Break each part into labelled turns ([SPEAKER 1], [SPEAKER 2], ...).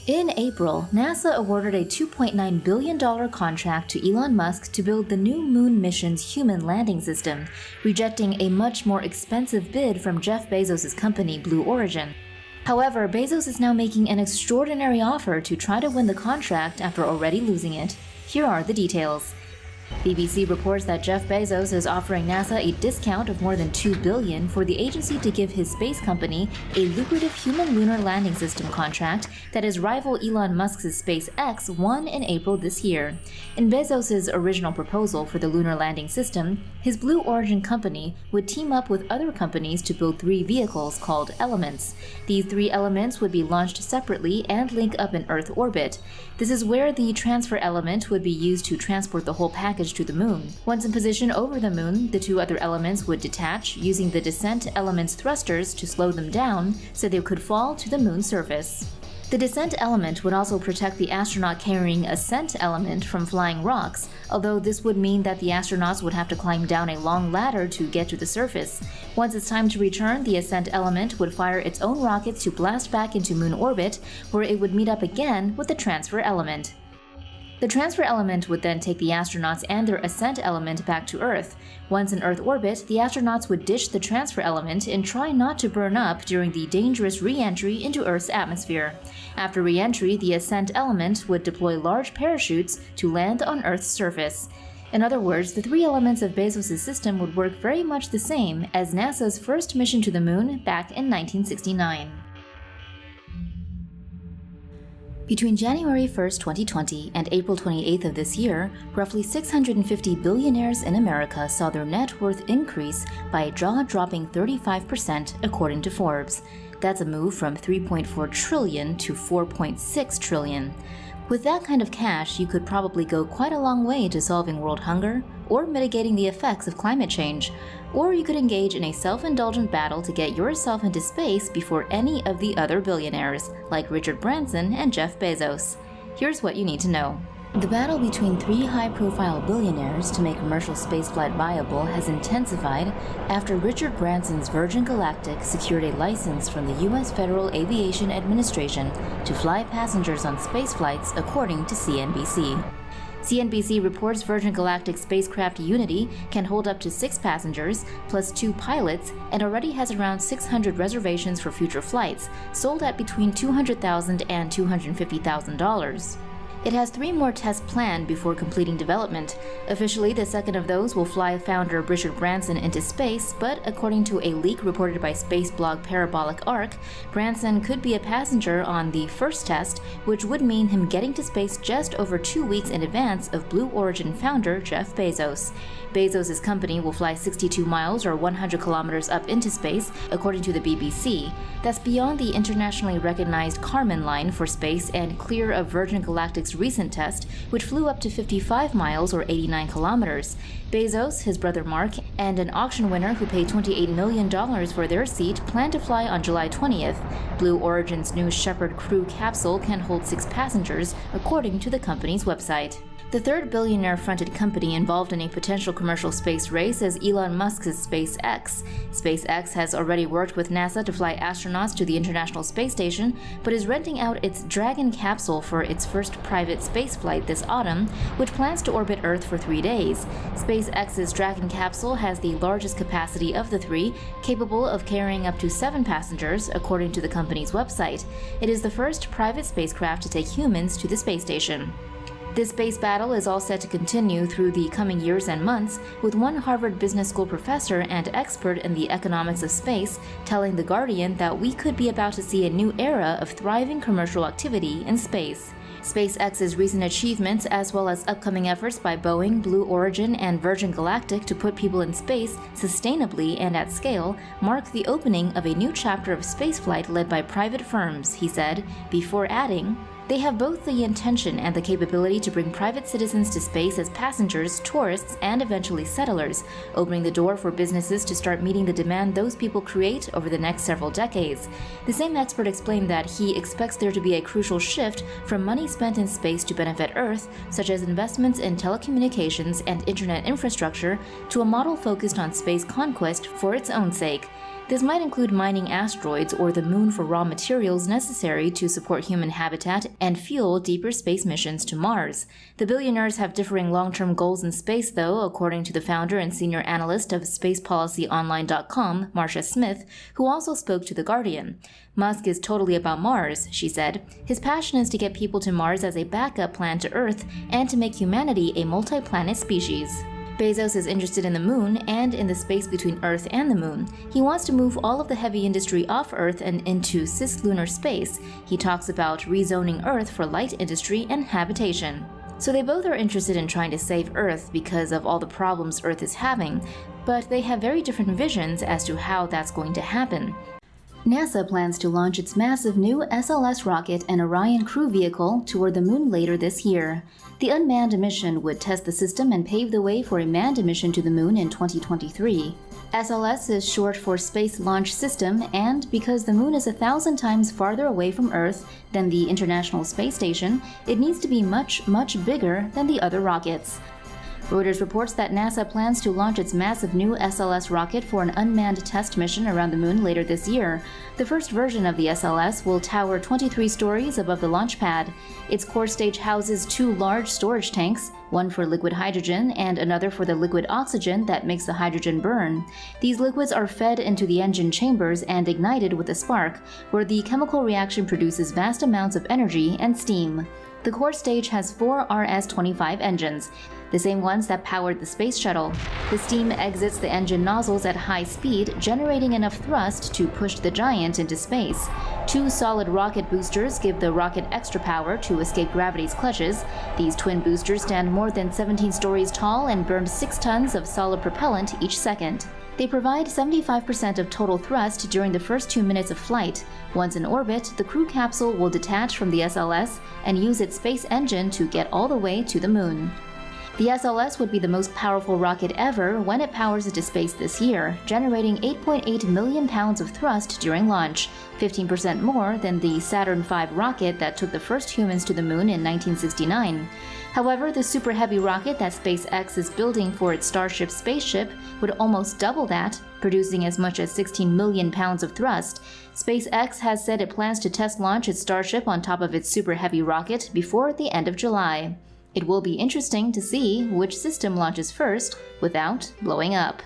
[SPEAKER 1] In April, NASA awarded a $2.9 billion contract to Elon Musk to build the new moon mission's human landing system, rejecting a much more expensive bid from Jeff Bezos' company Blue Origin. However, Bezos is now making an extraordinary offer to try to win the contract after already losing it. Here are the details. BBC reports that Jeff Bezos is offering NASA a discount of more than $2 billion for the agency to give his space company a lucrative human lunar landing system contract that his rival Elon Musk's SpaceX won in April this year. In Bezos' original proposal for the lunar landing system, his Blue Origin company would team up with other companies to build 3 vehicles called Elements. These 3 elements would be launched separately and link up in Earth orbit. This is where the transfer element would be used to transport the whole package to the moon. Once in position over the moon, the 2 other elements would detach, using the descent element's thrusters to slow them down so they could fall to the moon's surface. The descent element would also protect the astronaut carrying ascent element from flying rocks, although this would mean that the astronauts would have to climb down a long ladder to get to the surface. Once it's time to return, the ascent element would fire its own rockets to blast back into moon orbit, where it would meet up again with the transfer element. The transfer element would then take the astronauts and their ascent element back to Earth. Once in Earth orbit, the astronauts would ditch the transfer element and try not to burn up during the dangerous re-entry into Earth's atmosphere. After re-entry, the ascent element would deploy large parachutes to land on Earth's surface. In other words, the 3 elements of Bezos' system would work very much the same as NASA's first mission to the moon back in 1969. Between January 1, 2020 and April 28 of this year, roughly 650 billionaires in America saw their net worth increase by a jaw-dropping 35% according to Forbes. That's a move from $3.4 trillion to $4.6 trillion. With that kind of cash, you could probably go quite a long way to solving world hunger or mitigating the effects of climate change. Or you could engage in a self-indulgent battle to get yourself into space before any of the other billionaires, like Richard Branson and Jeff Bezos. Here's what you need to know. The battle between 3 high-profile billionaires to make commercial spaceflight viable has intensified after Richard Branson's Virgin Galactic secured a license from the U.S. Federal Aviation Administration to fly passengers on spaceflights, according to CNBC. CNBC reports Virgin Galactic spacecraft Unity can hold up to 6 passengers, plus 2 pilots, and already has around 600 reservations for future flights, sold at between $200,000 and $250,000. It has 3 more tests planned before completing development. Officially, the second of those will fly founder Richard Branson into space, but according to a leak reported by space blog Parabolic Arc, Branson could be a passenger on the first test, which would mean him getting to space just over 2 weeks in advance of Blue Origin founder Jeff Bezos. Bezos' company will fly 62 miles or 100 kilometers up into space, according to the BBC. That's beyond the internationally recognized Kármán line for space and clear of Virgin Galactic's recent test, which flew up to 55 miles or 89 kilometers. Bezos, his brother Mark, and an auction winner who paid $28 million for their seat plan to fly on July 20th. Blue Origin's new Shepard crew capsule can hold 6 passengers, according to the company's website. The third billionaire-fronted company involved in a potential commercial space race is Elon Musk's SpaceX. SpaceX has already worked with NASA to fly astronauts to the International Space Station, but is renting out its Dragon capsule for its first private spaceflight this autumn, which plans to orbit Earth for 3 days. SpaceX's Dragon capsule has the largest capacity of the 3, capable of carrying up to 7 passengers, according to the company's website. It is the first private spacecraft to take humans to the space station. This space battle is all set to continue through the coming years and months, with one Harvard Business School professor and expert in the economics of space telling The Guardian that we could be about to see a new era of thriving commercial activity in space. SpaceX's recent achievements, as well as upcoming efforts by Boeing, Blue Origin, and Virgin Galactic to put people in space sustainably and at scale, mark the opening of a new chapter of spaceflight led by private firms, he said, before adding, "They have both the intention and the capability to bring private citizens to space as passengers, tourists, and eventually settlers, opening the door for businesses to start meeting the demand those people create over the next several decades." The same expert explained that he expects there to be a crucial shift from money spent in space to benefit Earth, such as investments in telecommunications and internet infrastructure, to a model focused on space conquest for its own sake. This might include mining asteroids or the moon for raw materials necessary to support human habitat and fuel deeper space missions to Mars. The billionaires have differing long-term goals in space, though, according to the founder and senior analyst of SpacePolicyOnline.com, Marcia Smith, who also spoke to The Guardian. Musk is totally about Mars, she said. His passion is to get people to Mars as a backup plan to Earth and to make humanity a multi-planet species. Bezos is interested in the moon and in the space between Earth and the moon. He wants to move all of the heavy industry off Earth and into cislunar space. He talks about rezoning Earth for light industry and habitation. So they both are interested in trying to save Earth because of all the problems Earth is having, but they have very different visions as to how that's going to happen. NASA plans to launch its massive new SLS rocket and Orion crew vehicle toward the moon later this year. The unmanned mission would test the system and pave the way for a manned mission to the moon in 2023. SLS is short for Space Launch System, and because the moon is 1,000 times farther away from Earth than the International Space Station, it needs to be much, much bigger than the other rockets. Reuters reports that NASA plans to launch its massive new SLS rocket for an unmanned test mission around the moon later this year. The first version of the SLS will tower 23 stories above the launch pad. Its core stage houses 2 large storage tanks, one for liquid hydrogen and another for the liquid oxygen that makes the hydrogen burn. These liquids are fed into the engine chambers and ignited with a spark, where the chemical reaction produces vast amounts of energy and steam. The core stage has 4 RS-25 engines, the same ones that powered the space shuttle. The steam exits the engine nozzles at high speed, generating enough thrust to push the Giant into space. 2 solid rocket boosters give the rocket extra power to escape gravity's clutches. These twin boosters stand more than 17 stories tall and burn 6 tons of solid propellant each second. They provide 75% of total thrust during the first 2 minutes of flight. Once in orbit, the crew capsule will detach from the SLS and use its space engine to get all the way to the moon. The SLS would be the most powerful rocket ever when it powers into space this year, generating 8.8 million pounds of thrust during launch, 15% more than the Saturn V rocket that took the first humans to the moon in 1969. However, the Super Heavy rocket that SpaceX is building for its Starship spaceship would almost double that, producing as much as 16 million pounds of thrust. SpaceX has said it plans to test launch its Starship on top of its Super Heavy rocket before the end of July. It will be interesting to see which system launches first without blowing up.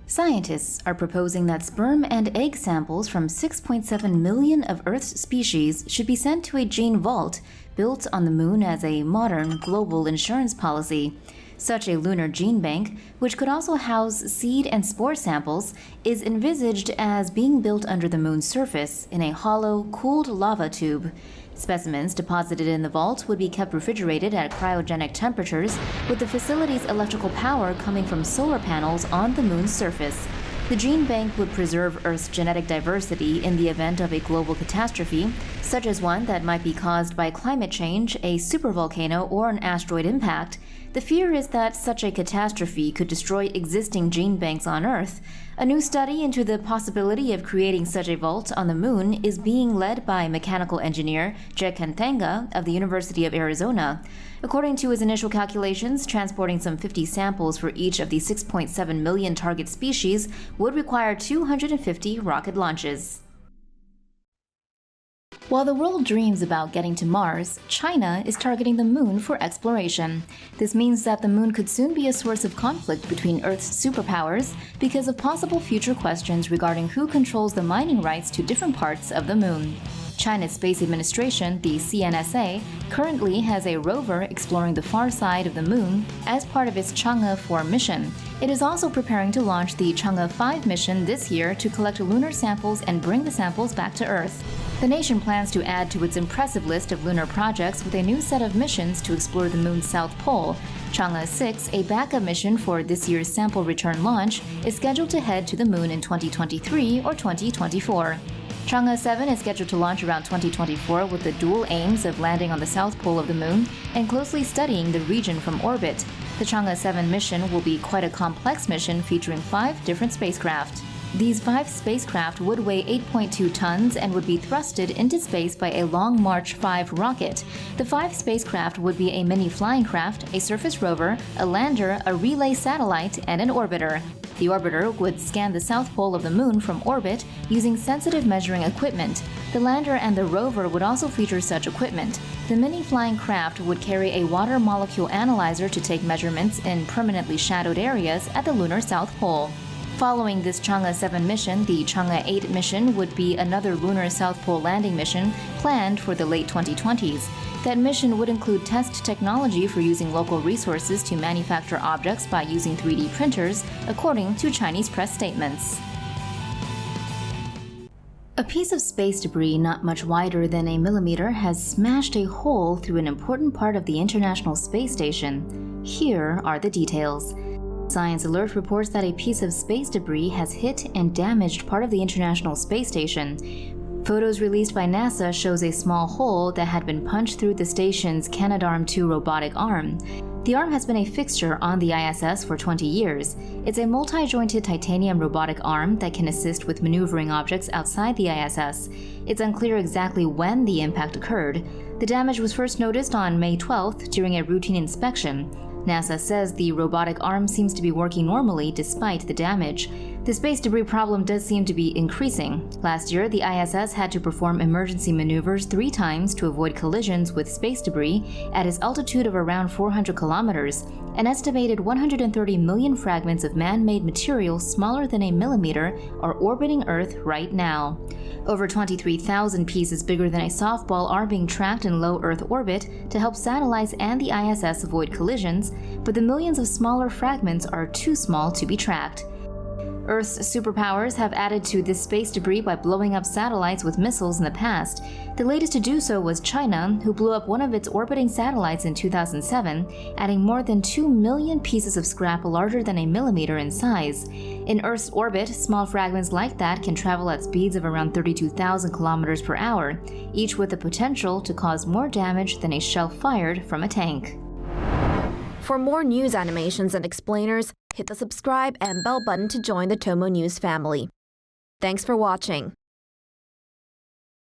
[SPEAKER 1] Scientists are proposing that sperm and egg samples from 6.7 million of Earth's species should be sent to a gene vault built on the moon as a modern global insurance policy. Such a lunar gene bank, which could also house seed and spore samples, is envisaged as being built under the moon's surface in a hollow, cooled lava tube. Specimens deposited in the vault would be kept refrigerated at cryogenic temperatures, with the facility's electrical power coming from solar panels on the moon's surface. The gene bank would preserve Earth's genetic diversity in the event of a global catastrophe, such as one that might be caused by climate change, a supervolcano, or an asteroid impact. The fear is that such a catastrophe could destroy existing gene banks on Earth. A new study into the possibility of creating such a vault on the moon is being led by mechanical engineer Jed Kanthanga of the University of Arizona. According to his initial calculations, transporting some 50 samples for each of the 6.7 million target species would require 250 rocket launches. While the world dreams about getting to Mars, China is targeting the moon for exploration. This means that the moon could soon be a source of conflict between Earth's superpowers because of possible future questions regarding who controls the mining rights to different parts of the moon. China's Space Administration, the CNSA, currently has a rover exploring the far side of the moon as part of its Chang'e 4 mission. It is also preparing to launch the Chang'e 5 mission this year to collect lunar samples and bring the samples back to Earth. The nation plans to add to its impressive list of lunar projects with a new set of missions to explore the moon's south pole. Chang'e 6, a backup mission for this year's sample return launch, is scheduled to head to the moon in 2023 or 2024. Chang'e 7 is scheduled to launch around 2024 with the dual aims of landing on the south pole of the moon and closely studying the region from orbit. The Chang'e 7 mission will be quite a complex mission featuring 5 different spacecraft. These 5 spacecraft would weigh 8.2 tons and would be thrusted into space by a Long March 5 rocket. The 5 spacecraft would be a mini flying craft, a surface rover, a lander, a relay satellite, and an orbiter. The orbiter would scan the south pole of the Moon from orbit using sensitive measuring equipment. The lander and the rover would also feature such equipment. The mini flying craft would carry a water molecule analyzer to take measurements in permanently shadowed areas at the lunar south pole. Following this Chang'e 7 mission, the Chang'e 8 mission would be another lunar South Pole landing mission planned for the late 2020s. That mission would include test technology for using local resources to manufacture objects by using 3D printers, according to Chinese press statements. A piece of space debris not much wider than a millimeter has smashed a hole through an important part of the International Space Station. Here are the details. Science Alert reports that a piece of space debris has hit and damaged part of the International Space Station. Photos released by NASA shows a small hole that had been punched through the station's Canadarm2 robotic arm. The arm has been a fixture on the ISS for 20 years. It's a multi-jointed titanium robotic arm that can assist with maneuvering objects outside the ISS. It's unclear exactly when the impact occurred. The damage was first noticed on May 12th during a routine inspection. NASA says the robotic arm seems to be working normally despite the damage. The space debris problem does seem to be increasing. Last year, the ISS had to perform emergency maneuvers 3 times to avoid collisions with space debris at its altitude of around 400 kilometers. An estimated 130 million fragments of man-made material smaller than a millimeter are orbiting Earth right now. Over 23,000 pieces bigger than a softball are being tracked in low Earth orbit to help satellites and the ISS avoid collisions, but the millions of smaller fragments are too small to be tracked. Earth's superpowers have added to this space debris by blowing up satellites with missiles in the past. The latest to do so was China, who blew up one of its orbiting satellites in 2007, adding more than 2 million pieces of scrap larger than a millimeter in size. In Earth's orbit, small fragments like that can travel at speeds of around 32,000 kilometers per hour, each with the potential to cause more damage than a shell fired from a tank.
[SPEAKER 2] For more news animations and explainers, hit the subscribe and bell button to join the Tomo News family. Thanks for watching.